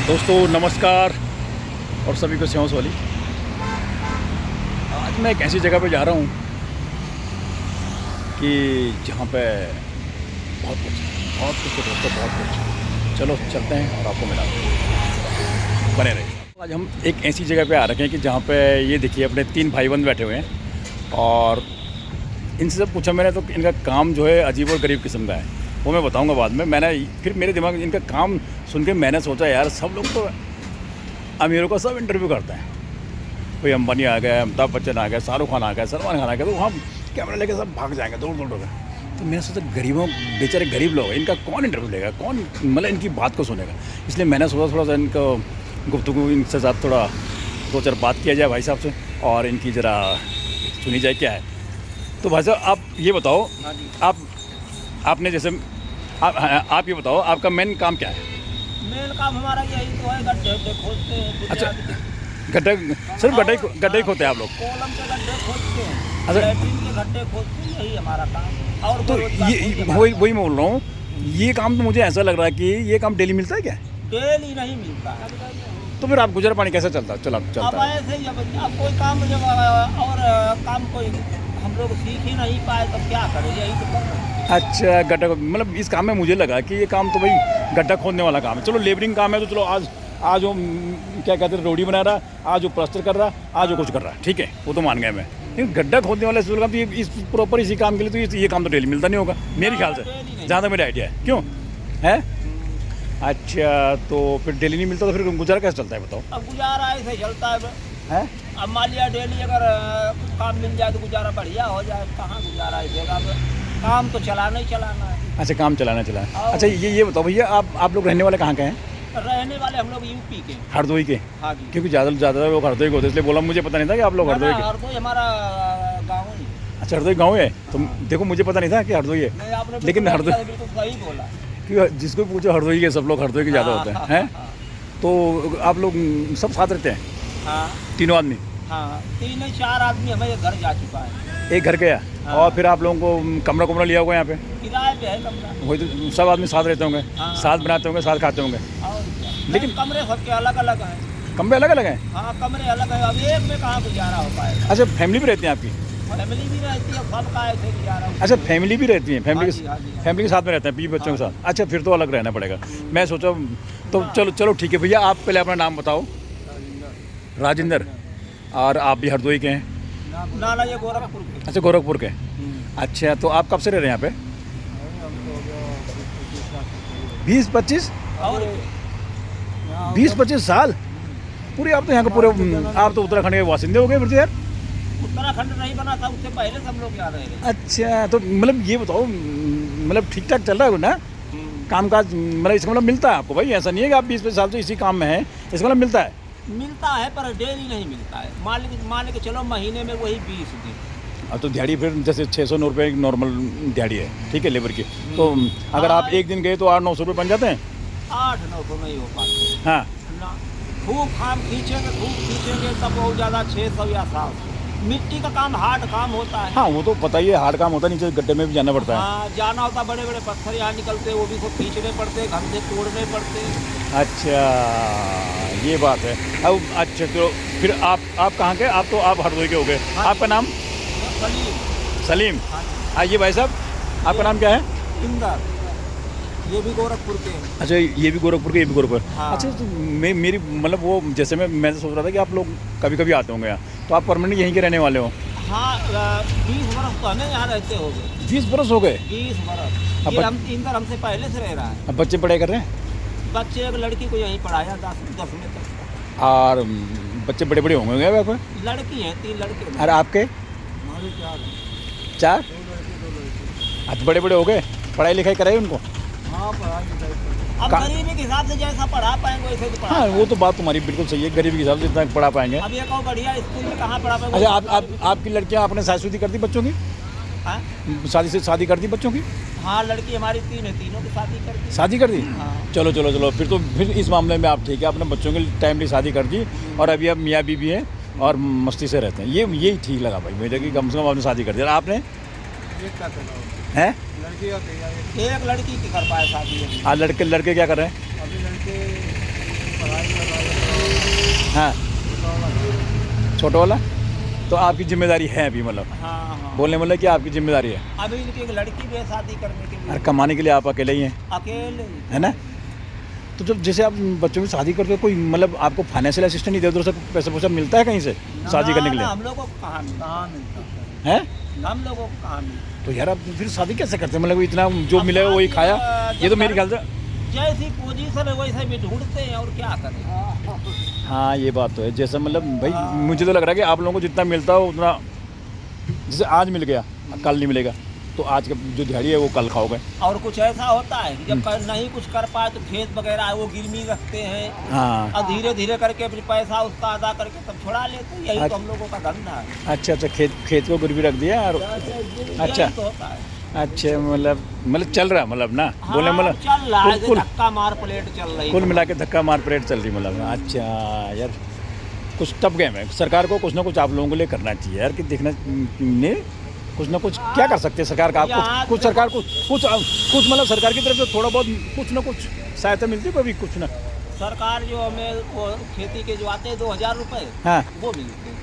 दोस्तों नमस्कार और सभी को सेवा वाली। आज मैं एक ऐसी जगह पे जा रहा हूँ कि जहाँ पे बहुत कुछ है दोस्तों, बहुत कुछ। चलो चलते हैं और आपको मिलाते हैं, बने रहिए। आज हम एक ऐसी जगह पे आ रखे हैं कि जहाँ पे ये देखिए अपने 3 भाई बंद बैठे हुए हैं और इनसे जब पूछा मैंने तो इनका काम जो है अजीब और गरीब किस्म का है, वो मैं बताऊंगा बाद में। मैंने फिर मेरे दिमाग में इनका काम सुन के मैंने सोचा यार सब लोग तो अमीरों का सब इंटरव्यू करते हैं, कोई अंबानी आ गया, अमिताभ बच्चन आ गया, शाहरुख खान आ गया, सलमान खान आ गया, तो वहाँ कैमरा लेके सब भाग जाएंगे दौड़ दौड़ कर। तो मैंने सोचा गरीबों बेचारे गरीब लोग हैं, इनका कौन इंटरव्यू लेगा, कौन मतलब इनकी बात को सुनेगा। इसलिए मैंने सोचा थोड़ा सा इनको गुफ्तगू इनसे साथ थोड़ा 2-4 बात किया जाए भाई साहब से और इनकी ज़रा सुनी जाए क्या है। तो भाई साहब आप ये बताओ, आपने जैसे आप ये बताओ आपका मेन काम क्या है? मेन काम हमारा यही तो है, गड्ढे खोदते हैं। अच्छा, गड्ढे सिर्फ गड्ढे खोदते हैं आप लोग? कोलम के गड्ढे खोदते हैं, अच्छा, लैट्रिन के गड्ढे खोदते हैं, यही हमारा काम। और तो ये वही मैं बोल रहा हूँ, ये काम तो मुझे ऐसा लग रहा है कि ये काम डेली मिलता है क्या? डेली नहीं मिलता। तो फिर आप गुजर पानी कैसे चलता अब है? ऐसे ही अब कोई काम जब और काम कोई हम लोग सीख ही नहीं पाए तो क्या करें, यही तो कर रहे हैं। अच्छा, गड्ढा मतलब इस काम में मुझे लगा कि ये काम तो भाई गड्ढा खोदने वाला काम है। चलो लेबरिंग काम है तो चलो आज वो क्या कहते हैं रोडी बना रहा, आज वो प्लास्टर कर रहा, आज वो कुछ कर रहा, ठीक है वो तो मान गए मैं। लेकिन गड्ढा खोदने वाला काम तो ये इस प्रॉपर इसी काम के लिए तो ये काम तो डेली मिलता नहीं होगा मेरे ख्याल से, जहाँ तक मेरा आइडिया है। क्यों है? अच्छा, तो फिर डेली नहीं मिलता तो फिर गुजारा कैसे चलता है बताओ? अब गुजारा ऐसे चलता है। अब मान लिया डेली अगर काम मिल जाए तो गुजारा बढ़िया हो जाए, कहाँ गुजारा है, काम तो चलाना ही चलाना है। अच्छा, काम चलाना अच्छा ये बताओ भैया आप लोग रहने वाले कहाँ के हैं? रहने वाले हम लोग यूपी के, हरदोई के। हाँ जी। क्योंकि ज़्यादा लोग हरदोई के होते इसलिए बोला, मुझे पता नहीं था कि आप लोग हरदोई के। हरदोई हमारा गाँव ही। अच्छा, हरदोई गाँव है? तो देखो मुझे पता नहीं था कि हरदोई है, लेकिन हरदोई बिल्कुल सही बोला, क्योंकि जिसको पूछो हरदोई के सब लोग हरदोई के ज़्यादा होते हैं। तो आप लोग सब साथ रहते हैं? हाँ, तीनों आदमी? हाँ, 3-4 आदमी हमारे घर जा चुका है। एक घर गया? हाँ। और फिर आप लोगों को कमरा लिया होगा यहाँ पे? किराए पे है कमरा। वही तो, सब आदमी साथ रहते होंगे, हाँ। साथ बनाते होंगे, साथ खाते होंगे। और लेकिन कमरे सबके अलग अलग हैं। कमरे अलग अलग हैं? हाँ, कमरे अलग है, अब एक में कहाँ गुजारा हो पाएगा। अच्छा, फैमिली भी रहती है आपकी? फैमिली भी रहती है, सबका ऐसे गुजारा हो। अच्छा, फैमिली भी रहती है? हाँ जी, फैमिली के साथ में रहते हैं, बीवी बच्चों के साथ? अच्छा, फिर तो अलग रहना पड़ेगा। मैं सोचा तो चलो ठीक है भैया, आप पहले अपना नाम बताओ। राजेंद्र। और आप भी हरदोई के हैं? ना ये गोरखपुर के। अच्छा, गोरखपुर के। अच्छा, तो आप कब से रह रहे हैं यहाँ पे? 20-25? और 20-25 साल? पूरे आप तो यहाँ के पूरे, आप तो उत्तराखंड के वासिंदे हो गए फिर तो यार। उत्तराखंड नहीं बना था, उससे पहले से हम लोग यहाँ रह रहे। अच्छा, तो मतलब ये बताओ, मतलब ठीक ठाक चल रहा है ना कामकाज? मतलब इसका मतलब मिलता है आपको भाई? ऐसा नहीं है कि आप 20-25 साल से इसी काम में हैं, इसका मतलब मिलता है? मिलता है पर डेली नहीं मिलता है। मान के चलो महीने में वही 20 दिन। अब तो दिहाड़ी फिर जैसे 600-9 रुपये नॉर्मल दिहाड़ी है, ठीक है, लेबर की। तो अगर आप एक दिन गए तो 800-900 रुपये बन जाते हैं? 800-900 नहीं हो पाते। हाँ, ना, खूब काम खींचेंगे तब बहुत ज़्यादा 600 या 700। मिट्टी का काम हार्ड काम होता है। हाँ, वो तो पता ही है, हार्ड काम होता है, नीचे गड्ढे में भी जाना पड़ता है। हाँ, जाना होता है, बड़े बड़े पत्थर यहाँ निकलते हैं, वो भी सब खींचने पड़ते हैं, घर से तोड़ने पड़ते हैं। अच्छा, ये बात है। अब अच्छा, तो फिर आप कहाँ के? आप हरदोई के हो गए। हाँ, आपका नाम? सलीम। हाँ, ये भाई साहब आपका नाम क्या है? इंदर, ये भी गोरखपुर के। अच्छा, ये भी गोरखपुर के, ये भी गोरखपुर। हाँ। अच्छा, तो मेरी मतलब वो जैसे मैं सोच रहा था कि आप लोग कभी कभी आते होंगे यहाँ, तो आप परमानेंट यहीं के रहने वाले हो? हाँ, 20 बरस तो हमें यहाँ रहते हो गए। 20 बरस हो गए? 20 बरस। ये इंदर हमसे पहले से रह रहा है। अब बच्चे पढ़ाई कर रहे हैं? बच्चे एक लड़की को यहीं पढ़ाया 10वीं तक। और बच्चे बड़े बड़े होंगे यहाँ पे? लड़की हैं, 3 लड़के। और आपके? 4? आज बड़े बड़े हो गए, पढ़ाई लिखाई कराई उनको? हाँ, पढ़ाई लिखाई। अब गरीबी के हिसाब से जैसा पढ़ा पाएंगे वैसे तो पढ़ा। हाँ, वो तो बात तुम्हारी बिल्कुल सही है, गरीबी के हिसाब से जितना पढ़ा पाएंगे। अब एक और बढ़िया स्कूल में कहाँ पढ़ा पाएंगे। अच्छा, आपकी लड़कियाँ आपने शादी कर दी बच्चों की? हाँ? शादी कर दी बच्चों की? हाँ, लड़की हमारी 3 है, तीनों की शादी कर दी। शादी कर दी? हाँ। चलो फिर इस मामले में आप ठीक है, आपने बच्चों की टाइमली शादी कर दी और अभी आप मियाँ बीवी हैं और मस्ती से रहते हैं, यही ठीक लगा भाई मुझे कि कम से कम आपने शादी कर दी। आपने हैं? एक लड़की की कर पाए शादी। हाँ, लड़के क्या कर रहे हैं? अभी लड़के पढ़ाई हाँ, छोटा वाला। तो आपकी जिम्मेदारी है अभी, मतलब हाँ हाँ। बोलने मतलब कि आपकी जिम्मेदारी है। अभी इनकी एक लड़की भी है शादी करने के लिए, और कमाने के लिए आप अकेले ही हैं, अकेले ही। है ना। तो जब जैसे आप बच्चों की शादी करते हो, कोई मतलब आपको फाइनेंशियल असिस्टेंट नहीं देते, उससे पैसा वैसा मिलता है कहीं से शादी करने के लिए? हम लोग को कहाँ मिलता हैं? हम लोगों को कहाँ मिलता। तो यार आप फिर शादी कैसे करते हैं? मतलब इतना जो मिलेगा वही खाया? ये तो मेरे ख्याल से जैसी पोजीशन है वैसे भी ढूंढते हैं, और क्या करें। हाँ, ये बात तो है। जैसे मतलब भाई मुझे तो लग रहा है कि आप लोगों को जितना मिलता हो उतना, जैसे आज मिल गया कल नहीं मिलेगा, तो आज का जो दिहाड़ी है वो कल खाओगे। और कुछ ऐसा होता है कि जब नहीं कुछ कर पाए तो खेत वगैरह है वो गिरवी रखते हैं, हाँ, और धीरे धीरे करके फिर पैसा उसका अदा करके तब छुड़ा लेते हैं। यही तो हम लोगों का धंधा है। अच्छा अच्छा, खेत को गिरवी रख दिया और अच्छा यही तो होता है। अच्छा, मतलब चल रहा है, मतलब ना हाँ, बोले मतलब चल रहा है, कुल धक्का मार प्लेट चल रही कुल है। मिला के धक्का मार परेड चल रही, मतलब अच्छा यार, कुछ टफ गेम है। सरकार को कुछ ना कुछ आप लोगों के लिए करना चाहिए यार, कि देखना ने कुछ ना कुछ क्या कर सकते हैं सरकार का। आप कुछ सरकार कुछ मतलब सरकार की तरफ से थोड़ा बहुत कुछ ना कुछ सहायता मिलती है कभी, कुछ ना। सरकार जो हमें वो खेती के जो आते हैं 2000 रुपए, हाँ, वो मिलते हैं।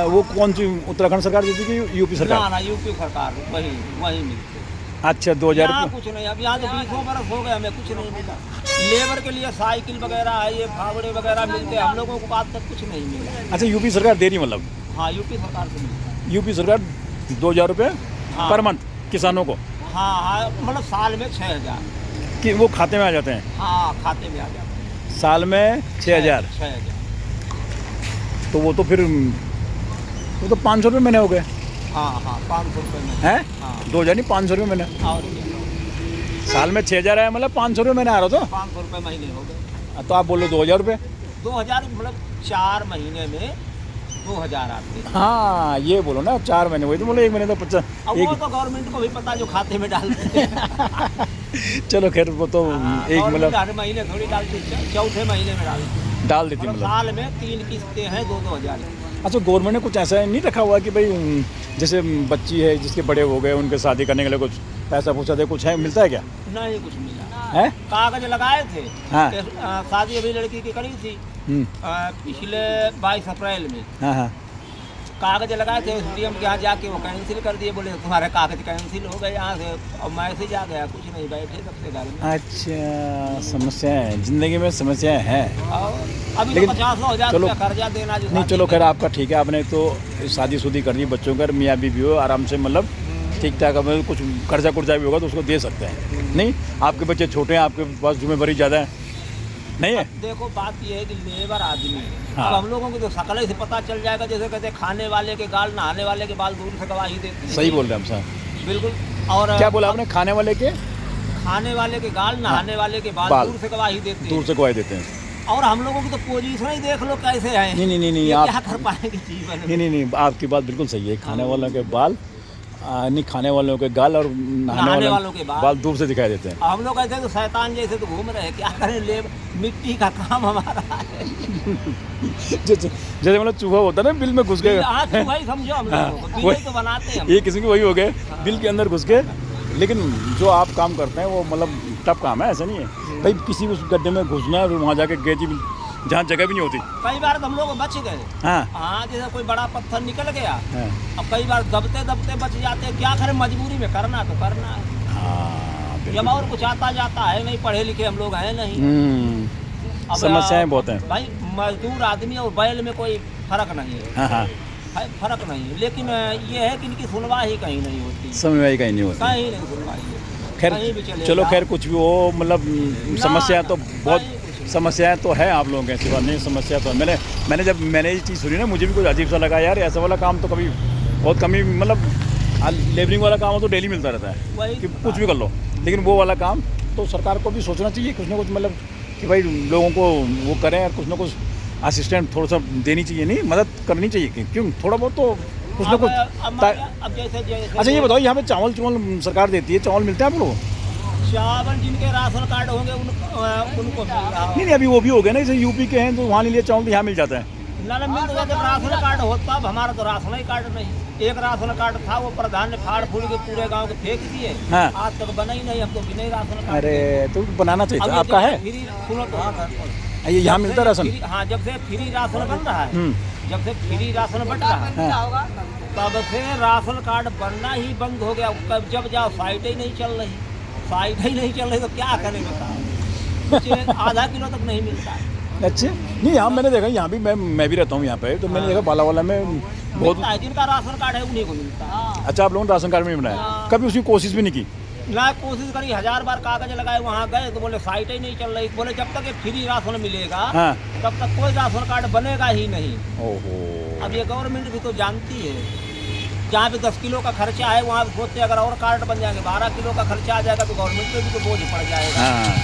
वो कौन सी उत्तराखंड सरकार देती है कि यूपी सरकार? ना यूपी सरकार वही मिलते हैं। अच्छा, 2000 यहाँ कुछ नहीं। अब यहाँ तो 20 बरस हो गए, हमें कुछ नहीं मिला। लेबर के लिए साइकिल वगैरह है, ये फावड़े वगैरह मिलते हैं, हम लोगों को आज तक कुछ नहीं मिला। अच्छा, यूपी सरकार दे रही, मतलब हाँ, यूपी सरकार से मिलता है। यूपी सरकार 2000 रुपये हाँ। पर मंथ किसानों को, हाँ, मतलब साल में 6000 कि वो खाते में आ जाते हैं? हाँ, खाते में आ जाते हैं। साल में 6000। 6000। तो वो तो फिर वो तो 500 रुपये महीने हो गए। हाँ हाँ, 500 रुपये में। हैं? हाँ। 2000 नहीं, 500 रुपये महीने। और क्या? साल में 6000 है, मतलब 500 रुपये महीने आ रहा था। 500 रुपये महीने हो गए। तो आप बोलो 2000 रुपये। 2000 मतलब 4 महीने में 2000 आते हैं। हाँ, ये बोलो ना, 4 महीने वही तो बोलो, 1 महीने तो 50। अब वो तो गवर्नमेंट को भी पता जो खाते में डालते हैं। चलो खैर, वो तो एक गवर्नमेंट मतलब हर महीने थोड़ी डालती है, चौथे महीने में डालती है। डाल देती, मतलब मतलब। साल में 3 किस्तें हैं 2-2 हज़ार। अच्छा, गवर्नमेंट ने कुछ ऐसा नहीं रखा हुआ कि भाई जैसे बच्ची है जिसके बड़े हो गए, उनके शादी करने के लिए कुछ पैसा पूछा दे, कुछ है, मिलता है क्या? नहीं, कुछ मिला है? कागज लगाए थे। हाँ। कि, शादी अभी लड़की की करी थी पिछले 22 अप्रैल में। हाँ हाँ। कागज लगाए थे एसडीएम के यहाँ जाके, वो कैंसिल कर दिए। बोले तुम्हारे कागज कैंसिल हो गए यहाँ से। और मैसेज आ गया, कुछ नहीं, बैठे सबसे घर में। अच्छा, समस्याएं ज़िंदगी में, समस्याएं हैं। और अभी तो लेकिन 50,000 चलो, रुपया कर्जा देना जो नहीं, चलो खैर आपका ठीक है, आपने तो शादी कर दी, बच्चों का मियाँ बीवी हो, आराम से मतलब ठीक ठाक, अब कुछ कर्जा कुर्जा भी होगा तो उसको दे सकते हैं। नहीं, आपके बच्चे छोटे हैं, आपके पास जिम्मेदारी ज़्यादा है, नहीं है? देखो, बात ये है कि लेबर आदमी है। हाँ। अब हम लोगों को तो शकल से पता चल जाएगा। जैसे कहते हैं खाने वाले के गाल, नहाने वाले के बाल दूर से गवाही देते हैं। सही बोल रहे हैं हम साहब। बिल्कुल। और क्या बोला आपने? खाने वाले के खाने वाले के गाल, नहाने वाले के बाल बाल दूर से गवाही देते हैं। दूर से गवाही देते हैं। और हम लोगों की तो पोजीशन ही देख लो कैसे है। नहीं, ये आप क्या कर पाएंगे जीवन में। नहीं, आपकी बात बिल्कुल सही है। खाने वालों के बाल नहीं, खाने वालों के गाल और नहाने वालों के बाल दूर से दिखाई देते हैं। हम लोग ऐसे तो शैतान जैसे तो घूम रहे हैं, क्या करें, ले मिट्टी का काम हमारा है। जैसे मतलब चूहा होता है ना, बिल में घुस गए। हाँ, चूहा ही समझो हम लोगों को, बिल ही तो बनाते हैं हम। ये किसी की वही हो गए, बिल के अंदर घुस गए। लेकिन जो आप काम करते हैं वो मतलब टफ काम है, ऐसा नहीं है भाई। किसी उस गड्ढे में घुसना है, वहाँ जाके गेजी जहाँ जगह भी नहीं होती। कई बार तो हम लोग बच गए। हाँ हाँ, जैसे कोई बड़ा पत्थर निकल गया। हाँ। अब कई बार दबते दबते बच जाते हैं। क्या करें, मजबूरी में करना तो करना है। हाँ, जब बिल्कुल। और कुछ आता जाता है नहीं, पढ़े लिखे हम लोग हैं नहीं। अब समस्याएं बहुत हैं भाई। मजदूर आदमी और बैल में कोई फर्क नहीं है। हाँ हाँ, फर्क नहीं है। लेकिन ये है कि इनकी सुनवाई कहीं नहीं होती। समझ कहीं नहीं होती। कहीं नहीं सुनवाई है। कहीं भी खैर चले चलो, जाओ। खैर कुछ भी हो, मतलब समस्या तो बहुत, कहीं कुछ समस्याएं तो है आप लोगों के, ऐसी बात नहीं, समस्या तो है। मैंने ये चीज़ सुनी ना, मुझे भी कुछ अजीब सा लगा यार। ऐसा वाला काम तो कभी बहुत कम ही, मतलब लेबरिंग वाला काम हो तो डेली मिलता रहता है वही कि कुछ भी कर लो। लेकिन वो वाला काम तो सरकार को भी सोचना चाहिए कुछ ना कुछ, मतलब कि भाई लोगों को वो करें और कुछ ना कुछ असिस्टेंट थोड़ा सा देनी चाहिए, नहीं मदद करनी चाहिए। क्यों, थोड़ा बहुत तो कुछ ना कुछ। अब जैसे अच्छा, ये बताओ, यहाँ पे चावल सरकार देती है, चावल मिलता है आप लोगों को? चावल जिनके राशन कार्ड होंगे उनको मिल रहा हो। नहीं, अभी वो भी हो गया ना, जैसे यूपी के हैं तो वहाँ नहीं लिया चावल तो यहाँ मिल जाता है। ना मिल गया। जब राशन कार्ड होता, अब हमारा तो राशन ही कार्ड नहीं। एक राशन कार्ड था, वो प्रधान ने फाड़ फूड़ के पूरे गांव के फेंक दिए। हाँ। आज तक बना ही नहीं। हम तो बिना ही राशन कार्ड अरे, तो बनाना चाहिए था। अब ये आपका जो है? फ्री सुनो तो, ये यहाँ मिलता है राशन? हाँ, जब से फ्री राशन बन रहा है, हम्म। जब से फ्री राशन बन रहा है हाँ। तब से राशन कार्ड बनना ही बंद हो गया। कब जब जाओ साइट ही नहीं चल रही, साइट ही नहीं चल रही तो क्या करें बताओ। कुछ आधा किलो तक नहीं मिलता है। अच्छे नहीं, यहाँ मैंने देखा, यहाँ भी मैं भी रहता हूँ यहाँ पे, तो मैंने देखा बालावाला में बहुत। मिलता है, जिनका राशन कार्ड है उन्हीं को मिलता है। अच्छा, आप लोगों ने राशन कार्ड में नहीं बनाया? हाँ। कभी उसकी कोशिश भी नहीं की? ना कोशिश करी, 1000 बार कागज लगाए, वहाँ गए तो बोले साइट ही नहीं चल रही। बोले जब तक ये फ्री राशन मिलेगा हाँ। तब तक कोई राशन कार्ड बनेगा ही नहीं। ओहो। अब ये गवर्नमेंट भी तो जानती है, जहाँ पे 10 किलो का खर्चा है वहाँ पे सोचते अगर और कार्ड बन जाएंगे 12 किलो का खर्चा आ जाएगा तो गवर्नमेंट पे भी तो बोझ पड़ जाएगा। हाँ,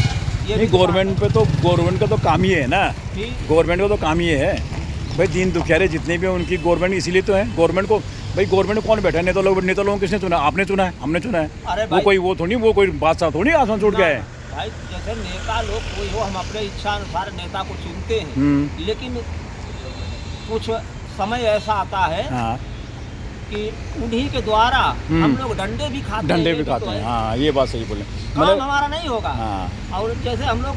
ये नहीं, भी तो गवर्नमेंट पे तो, गवर्नमेंट का तो काम ही है ना, ठीक। गवर्नमेंट का तो काम ही है भाई, दीन दुखियारे जितने भी हैं उनकी गवर्नमेंट इसीलिए तो है। गवर्नमेंट को भाई, गवर्नमेंट को कौन बैठा है? नेता लोगों को किसने चुना? आपने चुना है, हमने चुना अरे है। वो भाई, कोई वो थोड़ी, वो कोई बादशाह थोड़ी आसमान छूट गया है। भाई जैसे नेता लोग कोई हो, हम अपने इच्छा अनुसार नेता को चुनते हैं, हम्म। लेकिन कुछ समय ऐसा आता है हाँ, कि उन्हीं के द्वारा हम्म। हम लोग डंडे भी खाते हैं। डंडे ये भी तो खाते है। हैं। हाँ, ये बात सही बोले। काम हमारा नहीं होगा। हाँ और जैसे हम लोग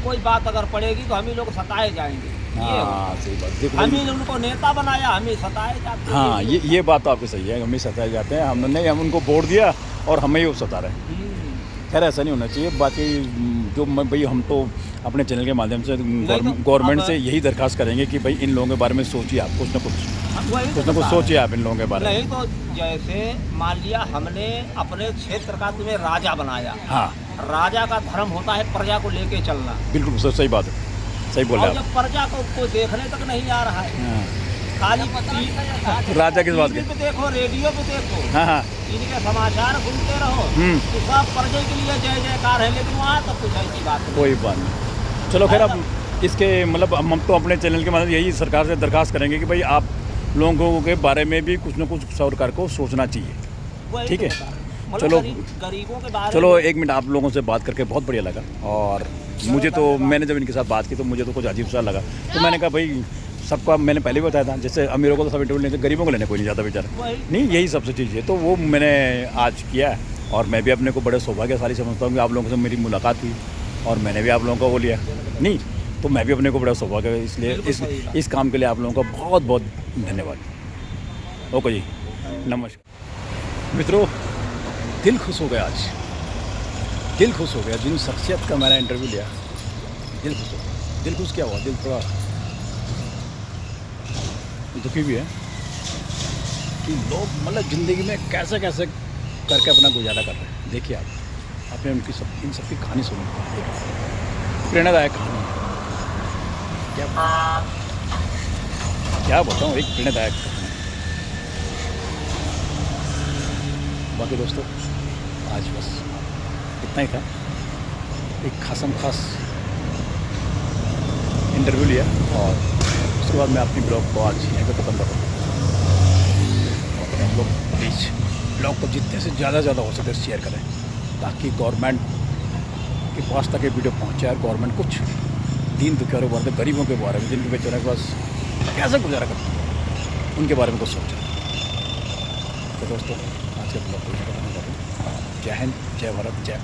कोई बात अगर पड़ेगी तो हम ही लोग सताए जाएंगे। ये हाँ, सही बात। देखो हम भाई, ही उनको नेता बनाया, हम ही सताए जाते हैं। हाँ, ये बात तो आपकी सही है, हम ही सताए जाते हैं। हमने हम उनको वोट दिया और हमें ही वो सता रहे हैं। खैर, ऐसा नहीं होना चाहिए। बाकी जो भाई, हम तो अपने चैनल के माध्यम से गवर्नमेंट से यही दरखास्त करेंगे कि भाई इन लोगों के बारे में सोचिए, आप कुछ ना कुछ सोचिए आप इन लोगों के बारे में। नहीं तो जैसे मान लिया हमने अपने क्षेत्र का तुम्हें राजा बनाया, हाँ, राजा का धर्म होता है प्रजा को लेके चलना। बिल्कुल सही बात है, सही बोल और रहे जब प्रजा को कोई देखने तक नहीं आ रहा है, हैं। खाली हाँ, राजा किस बात के? टीवी पे देखो, रेडियो पे देखो, हाँ हाँ, इनके समाचार सुनते रहो तो सब प्रजा के लिए जय जयकार है, लेकिन वहाँ तक कुछ ऐसी बात नहीं। कोई बात नहीं। चलो खैर, अब इसके मतलब हम तो अपने चैनल के माध्यम से यही सरकार से दरखास्त करेंगे कि भाई आप लोगों के बारे में भी कुछ ना कुछ सरकार को सोचना चाहिए। वही ठीक है, तो मतलब चलो। गरीबों के बारे चलो, में। 1 मिनट, आप लोगों से बात करके बहुत बढ़िया लगा। और मुझे तो, मैंने जब इनके साथ बात की तो मुझे तो कुछ अजीब सा लगा, तो मैंने कहा भाई सबका, मैंने पहले भी बताया था, जैसे अमीरों को तो सब इंटरव्यू लेते, गरीबों को लेने कोई नहीं जाता बेचारा। वही। नहीं, यही सबसे चीज़ है, तो वो मैंने आज किया है। और मैं भी अपने को बड़े सौभाग्यशाली समझता हूँ कि आप लोगों से मेरी मुलाकात हुई और मैंने भी आप लोगों का वो लिया। नहीं तो मैं भी अपने को बड़ा सौभाग्य, इसलिए इस काम के लिए आप लोगों का बहुत बहुत धन्यवाद। ओके जी, नमस्कार मित्रों। दिल खुश हो गया आज, दिल खुश हो गया। जिन शख्सियत का मैंने इंटरव्यू लिया, दिल खुश हो गया। दिल खुश क्या हुआ, दिल थोड़ा दुखी भी है कि लोग मतलब ज़िंदगी में कैसे कैसे करके अपना गुजारा कर रहे हैं। देखिए आप, आपने उनकी इन सब की कहानी सुनी, प्रेरणादायक कहानी। क्या बताऊँ, एक प्रेरणादायक कहानी। बाकी दोस्तों, आज बस इतना ही था। एक खास इंटरव्यू लिया और उसके बाद मैं अपनी ब्लॉग को आज यहीं पे ख़त्म कर रहा हूँ। और हम लोग प्लीज़ ब्लॉग को जितने से ज़्यादा हो सके शेयर करें, ताकि गवर्नमेंट के पास तक ये वीडियो पहुँचे और गवर्नमेंट कुछ दीन दुखियारों के बारे में, गरीबों के बारे में, जिनके बेचारे के पास कैसे गुजारा करते हैं, उनके बारे में कुछ सोचें। तो दोस्तों, आज के ब्लॉग को खत्म कर रहा हूँ। जय हिंद, जय भारत, जय